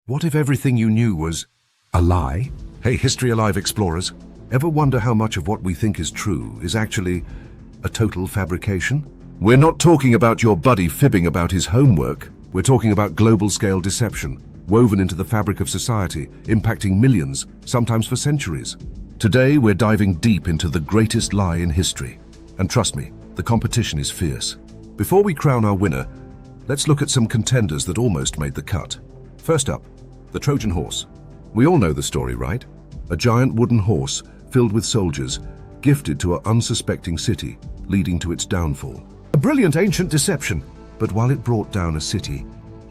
What if everything you knew was a lie? Hey, History Alive explorers, ever wonder how much of what we think is true is actually a total fabrication? We're not talking about your buddy fibbing about his homework. We're talking about global-scale deception, woven into the fabric of society, impacting millions, sometimes for centuries. Today, we're diving deep into the greatest lie in history. And trust me, the competition is fierce. Before we crown our winner, let's look at some contenders that almost made the cut. First up, the Trojan horse. We all know the story, right? A giant wooden horse filled with soldiers, gifted to an unsuspecting city, leading to its downfall. A brilliant ancient deception, but while it brought down a city,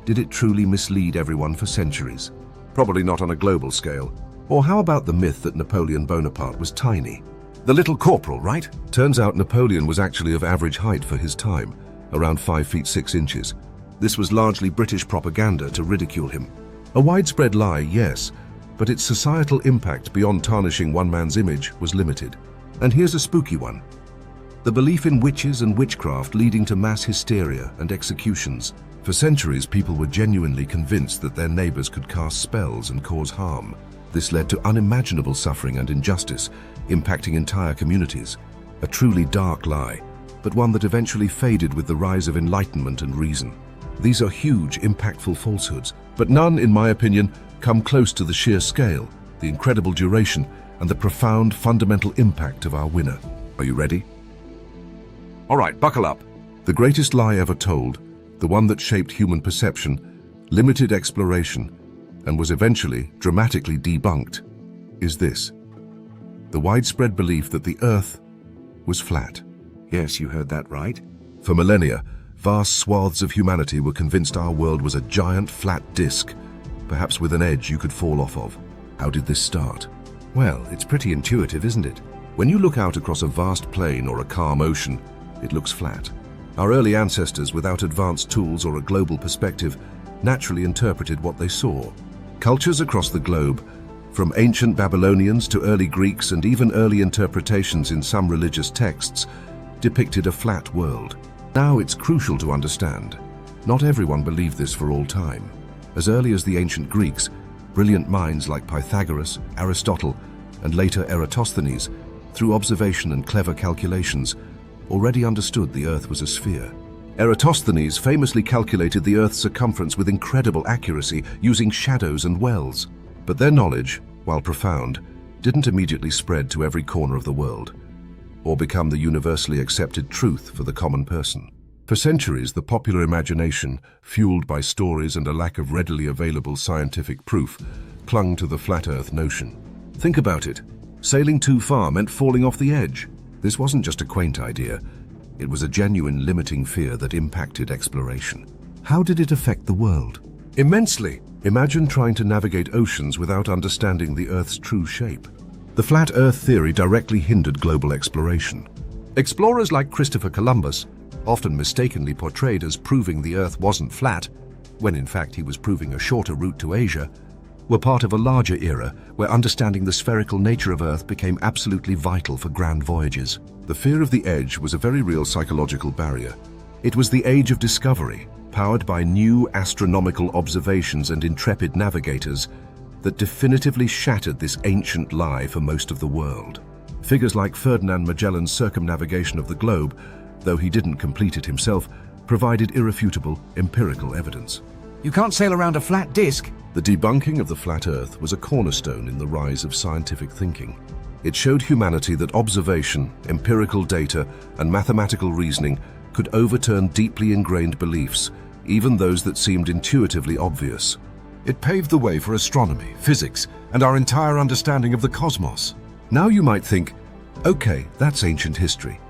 did it truly mislead everyone for centuries? Probably not on a global scale. Or how about the myth that Napoleon Bonaparte was tiny? The little corporal, right? Turns out Napoleon was actually of average height for his time, around 5 feet 6 inches. This was largely British propaganda to ridicule him. A widespread lie, yes, but its societal impact beyond tarnishing one man's image was limited. And here's a spooky one. The belief in witches and witchcraft leading to mass hysteria and executions. For centuries, people were genuinely convinced that their neighbors could cast spells and cause harm. This led to unimaginable suffering and injustice, impacting entire communities. A truly dark lie, but one that eventually faded with the rise of enlightenment and reason. These are huge, impactful falsehoods, but none, in my opinion, come close to the sheer scale, the incredible duration, and the profound, fundamental impact of our winner. Are you ready? All right, buckle up. The greatest lie ever told, the one that shaped human perception, limited exploration, and was eventually dramatically debunked, is this. The widespread belief that the Earth was flat. Yes, you heard that right. For millennia, vast swaths of humanity were convinced our world was a giant flat disk, perhaps with an edge you could fall off of. How did this start? Well, it's pretty intuitive, isn't it? When you look out across a vast plain or a calm ocean, it looks flat. Our early ancestors, without advanced tools or a global perspective, naturally interpreted what they saw. Cultures across the globe, from ancient Babylonians to early Greeks and even early interpretations in some religious texts, depicted a flat world. Now it's crucial to understand. Not everyone believed this for all time. As early as the ancient Greeks, brilliant minds like Pythagoras, Aristotle, and later Eratosthenes, through observation and clever calculations, already understood the Earth was a sphere. Eratosthenes famously calculated the Earth's circumference with incredible accuracy using shadows and wells. But their knowledge, while profound, didn't immediately spread to every corner of the world, or become the universally accepted truth for the common person. For centuries, the popular imagination, fueled by stories and a lack of readily available scientific proof, clung to the flat Earth notion. Think about it. Sailing too far meant falling off the edge. This wasn't just a quaint idea. It was a genuine limiting fear that impacted exploration. How did it affect the world? Immensely. Imagine trying to navigate oceans without understanding the Earth's true shape. The flat Earth theory directly hindered global exploration. Explorers like Christopher Columbus, often mistakenly portrayed as proving the Earth wasn't flat, when in fact he was proving a shorter route to Asia, were part of a larger era where understanding the spherical nature of Earth became absolutely vital for grand voyages. The fear of the edge was a very real psychological barrier. It was the age of discovery, powered by new astronomical observations and intrepid navigators, that definitively shattered this ancient lie for most of the world. Figures like Ferdinand Magellan's circumnavigation of the globe, though he didn't complete it himself, provided irrefutable, empirical evidence. You can't sail around a flat disk. The debunking of the flat Earth was a cornerstone in the rise of scientific thinking. It showed humanity that observation, empirical data, and mathematical reasoning could overturn deeply ingrained beliefs, even those that seemed intuitively obvious. It paved the way for astronomy, physics, and our entire understanding of the cosmos. Now you might think, okay, that's ancient history.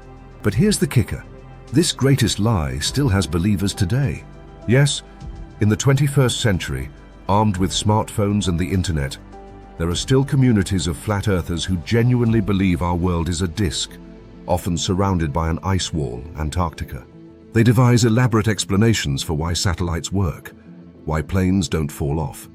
But here's the kicker. This greatest lie still has believers today. Yes, in the 21st century, armed with smartphones and the internet, there are still communities of flat earthers who genuinely believe our world is a disk, often surrounded by an ice wall, Antarctica. They devise elaborate explanations for why satellites work, why planes don't fall off,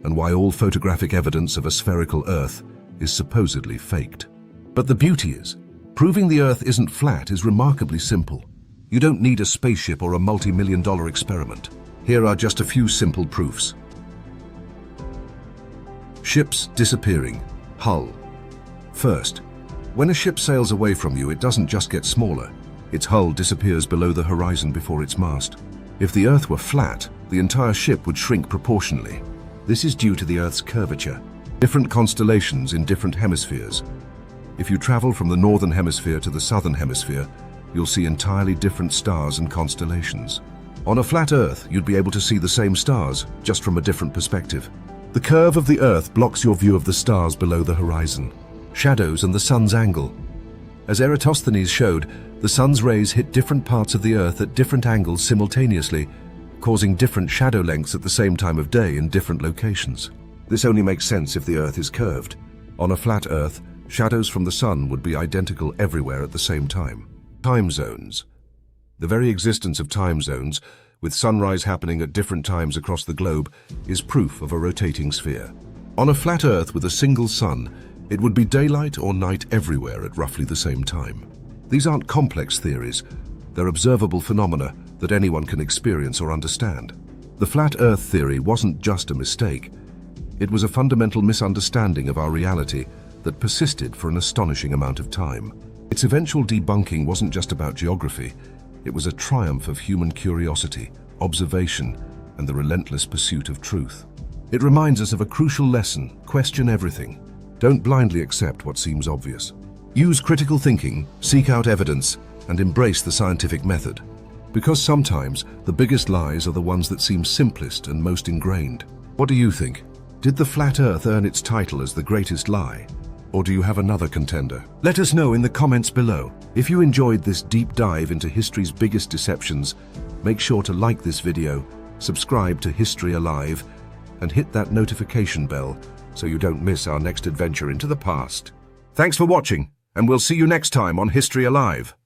and why all photographic evidence of a spherical Earth is supposedly faked. But the beauty is, proving the Earth isn't flat is remarkably simple. You don't need a spaceship or a multi-million-dollar experiment. Here are just a few simple proofs. Ships disappearing. Hull. First, when a ship sails away from you, it doesn't just get smaller. Its hull disappears below the horizon before its mast. If the Earth were flat, the entire ship would shrink proportionally. This is due to the Earth's curvature. Different constellations in different hemispheres. If you travel from the northern hemisphere to the southern hemisphere, you'll see entirely different stars and constellations. On a flat Earth, you'd be able to see the same stars, just from a different perspective. The curve of the Earth blocks your view of the stars below the horizon. Shadows and the sun's angle. As Eratosthenes showed, the sun's rays hit different parts of the Earth at different angles simultaneously, causing different shadow lengths at the same time of day in different locations. This only makes sense if the Earth is curved. On a flat Earth, shadows from the sun would be identical everywhere at the same time. Time zones. The very existence of time zones, with sunrise happening at different times across the globe, is proof of a rotating sphere. On a flat Earth with a single sun, it would be daylight or night everywhere at roughly the same time. These aren't complex theories. They're observable phenomena that anyone can experience or understand. The flat Earth theory wasn't just a mistake. It was a fundamental misunderstanding of our reality that persisted for an astonishing amount of time. Its eventual debunking wasn't just about geography. It was a triumph of human curiosity, observation, and the relentless pursuit of truth. It reminds us of a crucial lesson: question everything. Don't blindly accept what seems obvious. Use critical thinking, seek out evidence, and embrace the scientific method. Because sometimes the biggest lies are the ones that seem simplest and most ingrained. What do you think? Did the flat Earth earn its title as the greatest lie? Or do you have another contender? Let us know in the comments below. If you enjoyed this deep dive into history's biggest deceptions, make sure to like this video, subscribe to History Alive, and hit that notification bell so you don't miss our next adventure into the past. Thanks for watching, and we'll see you next time on History Alive.